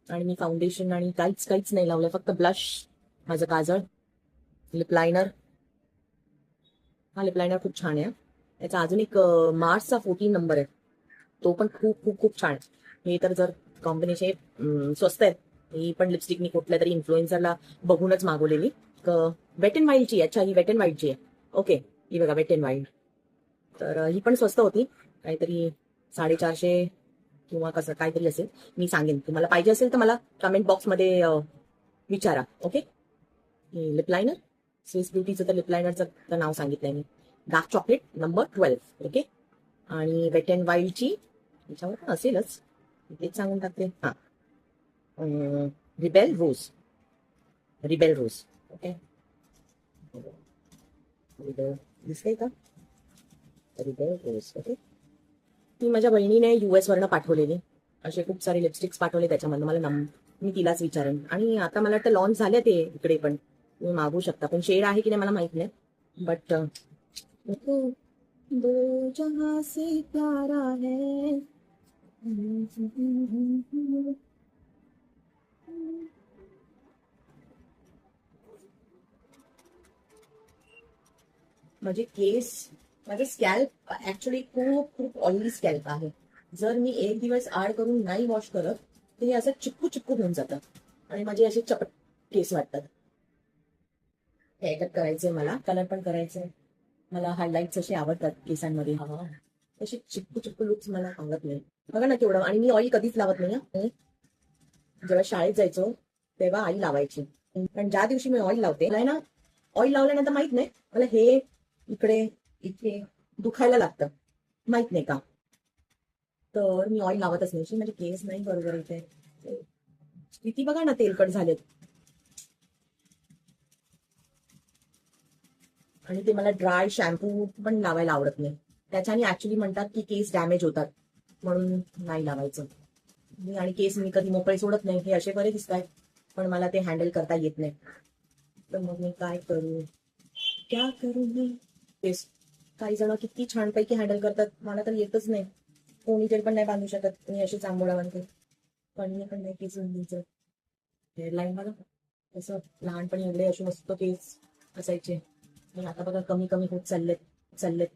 आणि मी फाउंडेशन आणि काहीच काहीच नाही लावलंय, फक्त ब्लश, माझं काजळ, लिप लायनर. हा लिप लायनर खूप छान आहे. याचा अजून एक मार्सचा 14 नंबर आहे, तो पण खूप खूप खूप छान आहे. हे तर जर कॉम्बिनेशन स्वस्त आहेत. ही पण लिपस्टिक मी कुठल्या तरी इन्फ्लुएन्सरला बघूनच मागवलेली. वेट अँड वाईल्डची. अच्छा, ही वेट अँड वाईल्डची आहे. ओके, ही बघा वेट अँड वाईल्ड. तर ही पण स्वस्त होती, काहीतरी 450 किंवा कसं काहीतरी असेल. मी सांगेन, तुम्हाला पाहिजे असेल तर मला कमेंट बॉक्समध्ये विचारा. ओके. लिप लायनर, स्विस ब्युटीचं तर लिप लायनरचं तर नाव सांगितलंय मी. Dark chocolate number 12. ओके. आणि वेट अँड वाईल्डची त्याच्यावर पण असेलच, तेच सांगून टाकते. हा, Rebel Rose. Rebel Rose. Okay. Rebel दिसतंय का? Rebel Rose. ओके. ती माझ्या बहिणीने US वरनं पाठवलेली. असे खूप सारे लिपस्टिक्स पाठवले त्याच्यामधनं. मी तिलाच विचारेन. आणि आता मला वाटतं लॉन्च झाले ते इकडे पण, तुम्ही मागवू शकता. पण शेड आहे की नाही मला माहित नाही. बट दो जहां से प्यारा है. माझे स्कॅल्प ऍक्च्युली खूप खूप ऑइली स्कॅल्प आहे. जर मी एक दिवस आड करून नाही वॉश करत तर हे असं चिपकू चिपकू होऊन जातं आणि माझे असे चपट केस वाटतात. हेअरकट करायचंय मला, कलर पण करायचंय मला. हायलाइट्स असे आवडतात केसांमध्ये. हा, तसे चिपकू चिपकू लुक्स मला आवडत नाही. बघा ना केवढं. आणि मी ऑइल कधीच लावत नाही. जेव्हा शाळेत जायचो तेव्हा आई लावायची. पण ज्या दिवशी मी ऑइल लावते मला ना, ऑइल लावल्यानंतर माहित नाही मला हे इकडे इथे दुखायला लागतं, माहित नाही का. तर मी ऑइल लावतच नाही. म्हणजे केस नाही बरोबर इथे. किती बघा ना तेलकट झालेत. आणि ते मला ड्राय शॅम्पू पण लावायला आवडत नाही. त्याच्याने ऍक्च्युली म्हणतात की केस डॅमेज होतात, म्हणून नाही लावायचं आणि केस मी कधी मोकळे सोडत नाही. हे असे बरे दिसत आहेत, पण मला ते हँडल करता येत नाही. तर मग मी काय करू, क्या करू मी. केस काही जण किती छानपैकी हँडल करतात, मला तर येतच नाही. कोणी तरी पण नाही बांधू शकत मी अशी चांगोळा बांधते. पण मी पण नाही केस बांधायचं. हेअरलाईन बघा कसं, लहानपणी एवढे असे मस्त केस असायचे, पण आता बघा कमी कमी होत चाललेत चाललेत.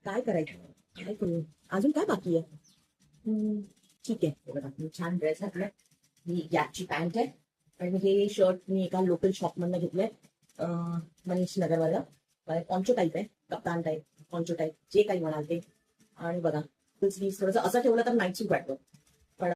काय करायचं, काय करू. अजून काय बाकी आहे. ठीक आहे. हे बघा मी छान ड्रेस घातलाय. ही गॅपची पॅन्ट आहे आणि हे शर्ट मी एका लोकल शॉप मधनं घेतलंय, मनीष नगरवाला. पॉन्चो टाईप आहे, कप्तान टाईप, पॉन्चो टाईप, जे काही म्हणाल ते. आणि बघा फुल स्लीव्ह थोडंसं असं ठेवलं तर नाईट सूट वाटतो.